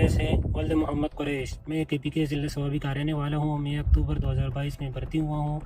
अवैस है वल्द मोहम्मद कुरैश। मैं KPK ज़िले सोबी का रहने वाला हूँ। मैं अक्टूबर 2022 में भर्ती हुआ हूँ।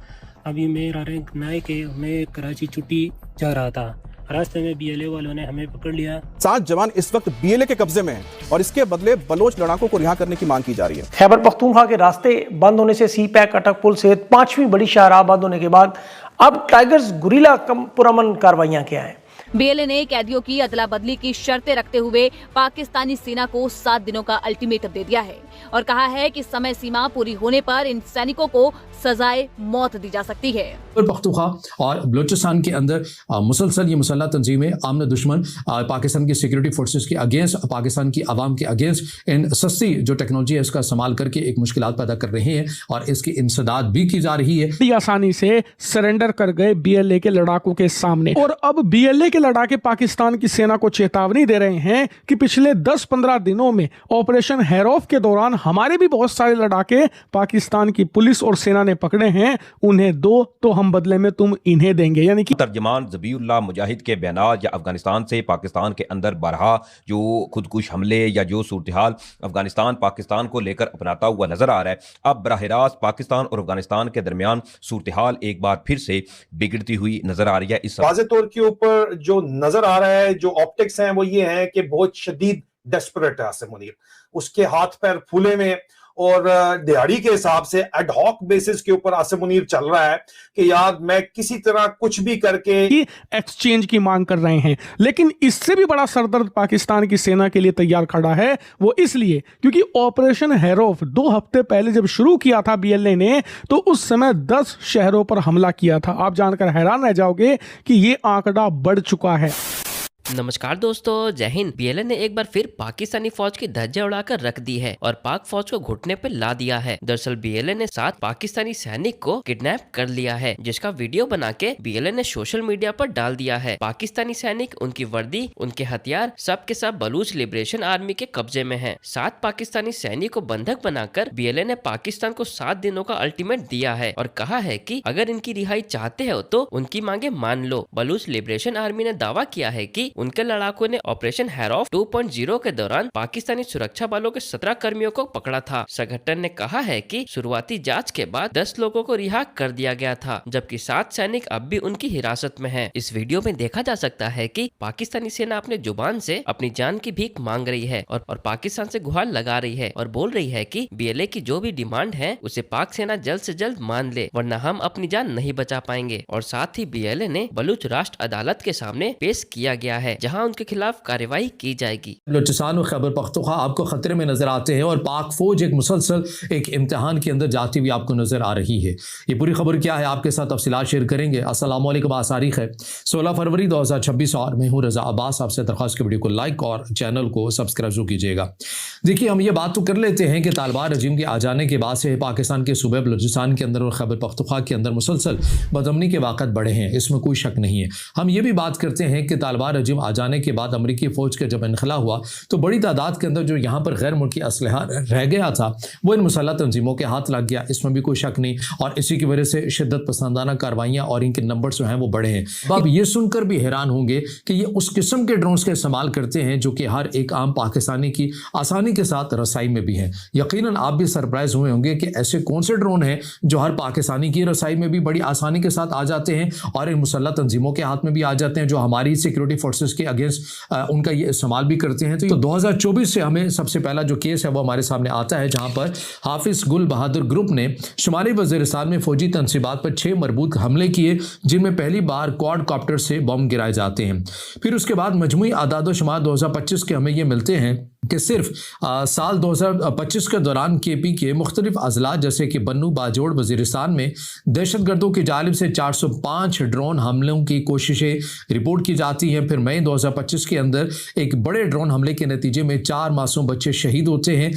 अभी मेरा रैंक 9 के मैं कराची छुट्टी जा रहा था। रास्ते में BLA वालों ने हमें पकड़ लिया। 7 जवान इस वक्त BLA के कब्जे में हैं और इसके बदले बलोच लड़ाकों को रिहा करने की मांग की जा रही है। खैबर पख्तूनख्वा के रास्ते बंद होने से CPAC अटक पुल सहित 5वीं बड़ी शाहराह बंद होने के बाद अब टाइगर्स गुरीला पुरअमन कार्रवाइयां क्या हैं। BLA ने कैदियों की अदला बदली की शर्तें रखते हुए पाकिस्तानी सेना को 7 दिनों का अल्टीमेटम दे दिया है और कहा है कि समय सीमा पूरी होने पर इन सैनिकों को सजाए मौत दी जा सकती है। पख्तूनख्वा और बलूचिस्तान के अंदर मुसलसल ये मुसल्लह तंजीमें आमने दुश्मन पाकिस्तान की सिक्योरिटी फोर्सेस के अगेंस्ट, पाकिस्तान की आवाम के अगेंस्ट इन सस्ती जो टेक्नोलॉजी है इसका इस्तेमाल करके एक मुश्किलात पैदा कर रहे हैं और इसकी इंसदाद भी की जा रही है। बड़ी आसानी से सरेंडर कर गए BLA के लड़ाकों के सामने और अब BLA के लड़ाके पाकिस्तान की सेना को चेतावनी दे रहे हैं कि पिछले 10-15 दिनों में ऑपरेशन हैरोफ के दौरान हमारे भी बहुत सारे लड़ाके पाकिस्तान की पुलिस और सेना ने पकड़े हैं, उन्हें दो तो हम बदले में तुम इन्हें देंगे। यानी कि तर्जमान ज़बीउल्लाह मुजाहिद के बयानात या अफगानिस्तान से पाकिस्तान के अंदर बरहा जो खुदकुश हमले या जो सूरत हाल अफगानिस्तान पाकिस्तान को लेकर अपनाता हुआ नजर आ रहा है, अब बराह रास्त पाकिस्तान और अफगानिस्तान के दरमियान सूरत हाल एक बार फिर से बिगड़ती हुई नजर आ रही है। इस वाज़े तौर के ऊपर जो नजर आ रहा है, जो ऑप्टिक्स हैं वो ये हैं कि बहुत शदीद डेस्परेट है आसिम मुनीर, उसके हाथ पैर फूले में और दिहाड़ी के हिसाब से एड हॉक बेसिस के ऊपर आसिम मुनीर चल रहा है कि यार मैं किसी तरह कुछ भी करके एक्सचेंज की मांग कर रहे हैं। लेकिन इससे भी बड़ा सरदर्द पाकिस्तान की सेना के लिए तैयार खड़ा है। वो इसलिए क्योंकि ऑपरेशन हैरोफ 2 हफ्ते पहले जब शुरू किया था BLA ने, तो उस समय 10 शहरों पर हमला किया था। आप जानकर हैरान रह जाओगे कि ये आंकड़ा बढ़ चुका है। नमस्कार दोस्तों, जय हिंद। BLA ने एक बार फिर पाकिस्तानी फौज की धज्जियां उड़ाकर रख दी है और पाक फौज को घुटने पे ला दिया है। दरअसल BLA ने 7 पाकिस्तानी सैनिक को किडनैप कर लिया है, जिसका वीडियो बना के BLA ने सोशल मीडिया पर डाल दिया है। पाकिस्तानी सैनिक, उनकी वर्दी, उनके हथियार सब के सब बलूच लिबरेशन आर्मी के कब्जे में है। 7 पाकिस्तानी सैनिक को बंधक बनाकर BLA ने पाकिस्तान को 7 दिनों का अल्टीमेट दिया है और कहा है कि अगर इनकी रिहाई चाहते हो तो उनकी मांगे मान लो। बलूच लिबरेशन आर्मी ने दावा किया है कि उनके लड़ाकों ने ऑपरेशन हैरोफ 2.0 के दौरान पाकिस्तानी सुरक्षा बलों के 17 कर्मियों को पकड़ा था। संगठन ने कहा है कि शुरुआती जांच के बाद 10 लोगों को रिहा कर दिया गया था, जबकि 7 सैनिक अब भी उनकी हिरासत में हैं। इस वीडियो में देखा जा सकता है कि पाकिस्तानी सेना अपने जुबान से अपनी जान की भीख मांग रही है और पाकिस्तान से गुहार लगा रही है और बोल रही है कि BLA की जो भी डिमांड है उसे पाक सेना जल्द से जल्द मान ले, वरना हम अपनी जान नहीं बचा पाएंगे। और साथ ही BLA ने बलूच राष्ट्र अदालत के सामने पेश किया गया है, जहां उनके खिलाफ कार्रवाई की जाएगी। बलूचिस्तान और खैबर पख्तूनख्वा आपको खतरे में नजर आते हैं और पाक फौज एक मुसलसल एक इम्तिहान के अंदर जाती हुई आपको नजर आ रही है। ये पूरी खबर क्या है आपके साथ तफसीलात शेयर करेंगे। अस्सलाम वालेकुम। आज तारीख है 16 फरवरी 2026 और मैं हूँ रजा अब्बास। आपसे दरख्वास्त की वीडियो को लाइक और चैनल को सब्सक्राइब जरूर कीजिएगा। देखिए, हम ये बात तो कर लेते हैं कि तालिबान रजीम के आ जाने के बाद से पाकिस्तान के सूबे बलूचिस्तान के अंदर और खैबर पख्तूनख्वा के अंदर मुसलसल बदअमनी के वाक़यात बढ़े हैं, इसमें कोई शक नहीं है। हम ये भी बात करते हैं कि तालिबान रजीम आ जाने के बाद अमरीकी फ़ौज का जब इनखला हुआ तो बड़ी तादाद के अंदर जो यहाँ पर गैर मुल्की असलहा रह गया था वो इन मुसल्लह तंजीमों के हाथ लग गया, इसमें भी कोई शक नहीं। और इसी की वजह से शिद्दत पसंदाना कार्रवाइयाँ और इनके नंबर जो हैं वो बढ़े हैं। अब ये सुनकर भी हैरान होंगे कि ये उस किस्म के ड्रोन्स का इस्तेमाल करते हैं जो कि हर एक आम पाकिस्तानी की आसानी के साथ रसाई में भी हैं। यकीनन आप भी सरप्राइज हुए होंगे कि ऐसे कौन से ड्रोन हैं जो हर पाकिस्तानी की रसाई में भी बड़ी आसानी के साथ आ जाते हैं और इन मुसल्लह तंजीमों के हाथ में भी आ जाते हैं, जो हमारी सिक्योरिटी फोर्सेस के अगेंस्ट उनका ये इस्तेमाल भी करते हैं। तो 2024 से हमें सबसे पहला जो केस है वो हमारे सामने आता है, जहां पर हाफिज गुल बहादुर ग्रुप ने शुमाली वज़ीरिस्तान में फौजी तनसीबात पर 6 मरबूत हमले किए, जिनमें पहली बार क्वाड कॉप्टर से बम गिराए जाते हैं। फिर उसके बाद मजमूई आदाद शुमार 2025 के हमें ये मिलते हैं कि सिर्फ साल 2025 के दौरान KP के मुख्तलिफ अजला जैसे कि बन्नू बाजोड़ वज़ीरिस्तान में दहशतगर्दों की जानिब से 405 ड्रोन हमलों की कोशिशें रिपोर्ट की जाती हैं। फिर मई 2025 के अंदर एक बड़े ड्रोन हमले के नतीजे में 4 मासूम बच्चे शहीद होते हैं,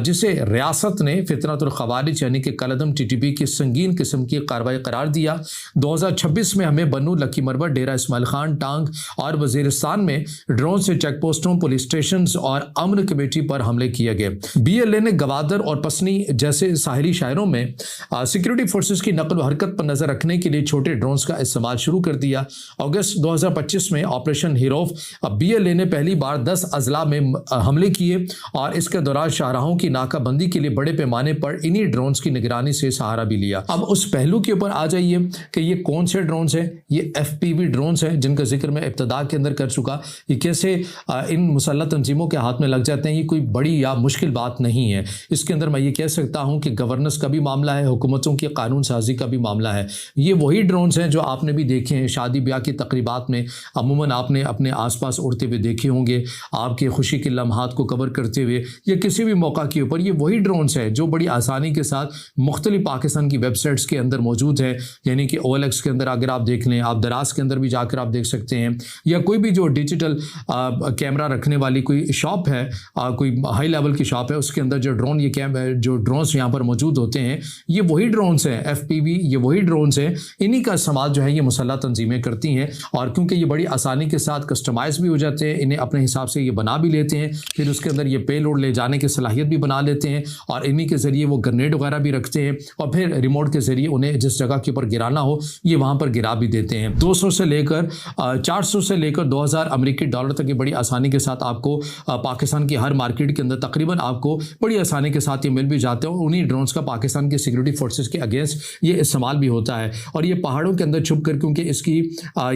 जिसे रियासत ने फितरतुल खवारिज यानी कि कलदम TTP की संगीन किस्म की कार्रवाई करार दिया। 2026 में हमें बन्नू, लकी मरबत, डेरा इस्माइल खान, टांग और वज़ीरिस्तान में ड्रोन से चेक पोस्टों, पुलिस स्टेशन और अमन कमेटी पर हमले किए गए। BLA ने गवादर और पसनी जैसे साहिली शहरों में सिक्योरिटी फोर्सेस की नकल व हरकत पर नजर रखने के लिए छोटे ड्रोन्स का इस्तेमाल शुरू कर दिया। अगस्त 2025 में ऑपरेशन हीरोफ BLA ने पहली बार 10 अजला में हमले किए और इसके दौरान शाहराहों की नाकाबंदी के लिए बड़े पैमाने पर इन्हीं ड्रोन्स की निगरानी से सहारा भी लिया। अब उस पहलू के ऊपर आ जाइए कि ये कौन से ड्रोन्स हैं। ये FPV ड्रोन्स हैं जिनका जिक्र मैं इब्तदा के अंदर कर चुका। ये कैसे इन मुसल्लह तंजीमों के हाथ में लग जाते हैं, ये कोई बड़ी या मुश्किल बात नहीं है। इसके अंदर मैं ये कह सकता हूँ कि गवर्नेंस का भी मामला है, हुकूमतों की कानून साजी का भी मामला है। ये वही ड्रोन्स हैं जो आपने भी देखे हैं शादी ब्याह की तकरीबात में, अमूमन आपने अपने आसपास उड़ते हुए देखे होंगे, आपके खुशी के लम्हात को कवर करते हुए या किसी भी मौका के ऊपर। ये वही ड्रोन्स हैं जो बड़ी आसानी के साथ मुख्तलिफ पाकिस्तान की वेबसाइट्स के अंदर मौजूद है, यानी कि OLX के अंदर अगर आप देख लें, आप दराज के अंदर भी जाकर आप देख सकते हैं, या कोई भी जो डिजिटल कैमरा रखने वाली कोई शॉप है, कोई हाई लेवल की शॉप है, उसके अंदर जो ड्रोन जो ड्रोन्स यहाँ पर मौजूद होते हैं, ये वही ड्रोन्स हैं FPV, ये वही ड्रोन्स हैं। इन्हीं का इस्तेमाल जो है ये मुसल्लह तंजीमें करती हैं और क्योंकि ये बड़ी आसानी के साथ कस्टमाइज भी हो जाते हैं, इन्हें अपने हिसाब से ये बना भी लेते हैं, फिर उसके अंदर ये पेलोड ले जाने की सलाहियत भी बना लेते हैं और इन्हीं के ज़रिए वो ग्रेनेड वगैरह भी रखते हैं और फिर रिमोट के ज़रिए उन्हें जिस जगह के ऊपर गिराना हो ये वहाँ पर गिरा भी देते हैं। 200 से लेकर 400 से लेकर 2000 अमेरिकी डॉलर तक ये बड़ी आसानी के साथ आपको पाकिस्तान की हर मार्केट के अंदर तकरीबन आपको बड़ी आसानी के साथ ये मिल भी जाते हैं और उन्हीं ड्रोन्स का पाकिस्तान के सिक्योरिटी फोर्सेस के अगेंस्ट ये इस्तेमाल भी होता है। और ये पहाड़ों के अंदर छुप कर, क्योंकि इसकी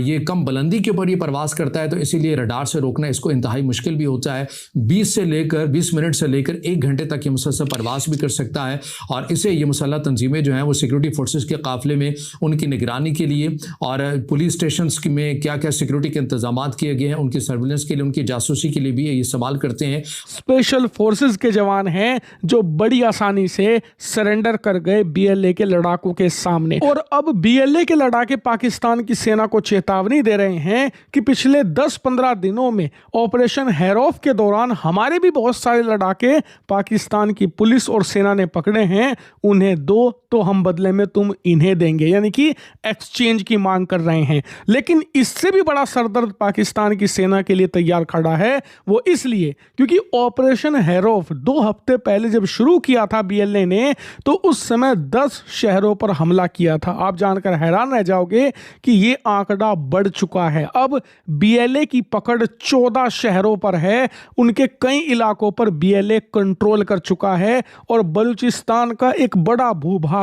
ये कम बुलंदी के ऊपर ये प्रवास करता है तो इसीलिए रडार से रोकना इसको इंतहाई मुश्किल भी होता है। 20 मिनट से लेकर 1 घंटे तक ये मुसलसल प्रवास भी कर सकता है और इसे ये मुसल्लह तंजीमें जो हैं वो सिक्योरिटी फोर्सेस के काफिले में उनकी निगरानी के लिए और पुलिस स्टेशन में क्या क्या सिक्योरिटी के इंतजाम किए गए हैं उनकी सर्विलेंस के लिए, उनकी जासूसी के लिए भी ये इस्तेमाल करते हैं। स्पेशल फोर्सेस के जवान हैं जो बड़ी आसानी से सरेंडर कर गए BLA के लड़ाकों के सामने और अब BLA के लड़ाके पाकिस्तान की सेना को चेतावनी दे रहे हैं कि पिछले 10-15 दिनों में ऑपरेशन हैरोफ के दौरान हमारे भी बहुत सारे लड़ाके पाकिस्तान की पुलिस और सेना ने पकड़े हैं, उन्हें दो तो हम बदले में तुम इन्हें देंगे, यानी कि एक्सचेंज की मांग कर रहे हैं। लेकिन इससे भी बड़ा सरदर्द पाकिस्तान की सेना के लिए तैयार खड़ा है, वो इसलिए क्योंकि ऑपरेशन हैरोफ 2 हफ्ते पहले जब शुरू किया था BLA ने तो उस समय 10 शहरों पर हमला किया था। आप जानकर हैरान रह जाओगे कि ये आंकड़ा बढ़ चुका है। अब BLA की पकड़ 14 शहरों पर है, उनके कई इलाकों पर BLA कंट्रोल कर चुका है और बलूचिस्तान का एक बड़ा भूभाग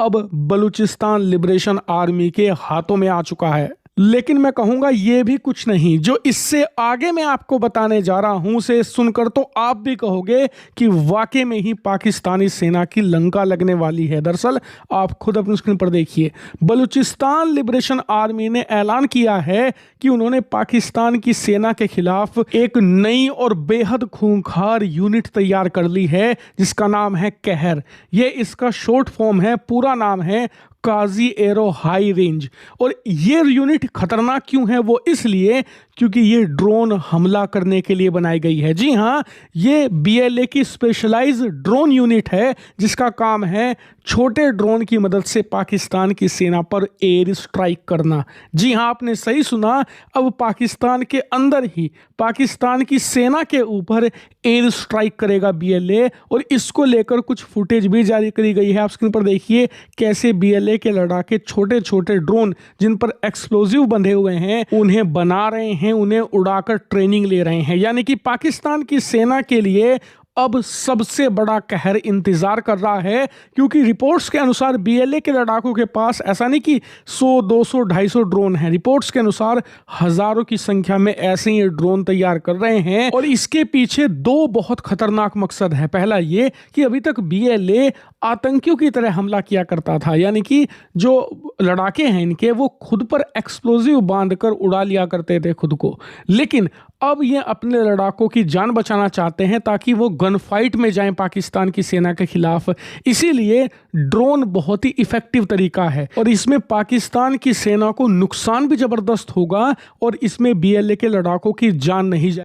अब बलूचिस्तान लिबरेशन आर्मी के हाथों में आ चुका है। लेकिन मैं कहूंगा ये भी कुछ नहीं, जो इससे आगे मैं आपको बताने जा रहा हूं उसे सुनकर तो आप भी कहोगे कि वाकई में ही पाकिस्तानी सेना की लंका लगने वाली है। दरअसल आप खुद अपनी स्क्रीन पर देखिए, बलूचिस्तान लिबरेशन आर्मी ने ऐलान किया है कि उन्होंने पाकिस्तान की सेना के खिलाफ एक नई और बेहद खूंखार यूनिट तैयार कर ली है जिसका नाम है कहर। ये इसका शॉर्ट फॉर्म है, पूरा नाम है काजी एरो हाई रेंज। और ये यूनिट खतरनाक क्यों है? वो इसलिए क्योंकि ये ड्रोन हमला करने के लिए बनाई गई है। जी हाँ, ये BLA की स्पेशलाइज्ड ड्रोन यूनिट है जिसका काम है छोटे ड्रोन की मदद से पाकिस्तान की सेना पर एयर स्ट्राइक करना। जी हाँ, आपने सही सुना, अब पाकिस्तान के अंदर ही पाकिस्तान की सेना के ऊपर एयर स्ट्राइक करेगा BLA और इसको लेकर कुछ फुटेज भी जारी करी गई है। आप स्क्रीन पर देखिए कैसे BLA के लड़ाके छोटे छोटे ड्रोन जिन पर एक्सप्लोजिव बंधे हुए हैं उन्हें बना रहे हैं, उन्हें उड़ाकर ट्रेनिंग ले रहे हैं। यानी कि पाकिस्तान की सेना के लिए अब सबसे बड़ा कहर इंतजार कर रहा है, क्योंकि रिपोर्ट्स के अनुसार BLA के लड़ाकों के पास ऐसा नहीं कि 100, 200, 250 ड्रोन हैं। रिपोर्ट्स के अनुसार हजारों की संख्या में ऐसे ही ड्रोन तैयार कर रहे हैं और इसके पीछे 2 बहुत खतरनाक मकसद है। पहला ये कि अभी तक BLA आतंकियों की तरह हमला किया करता था, यानी कि जो लड़ाके हैं इनके वो खुद पर एक्सप्लोजिव बांधकर उड़ा लिया करते थे खुद को। लेकिन अब ये अपने लड़ाकों की जान बचाना चाहते हैं ताकि वो गन फाइट में जाएं पाकिस्तान की सेना के खिलाफ। इसीलिए ड्रोन बहुत ही इफेक्टिव तरीका है और इसमें पाकिस्तान की सेना को नुकसान भी जबरदस्त होगा और इसमें BLA के लड़ाकों की जान नहीं जाए।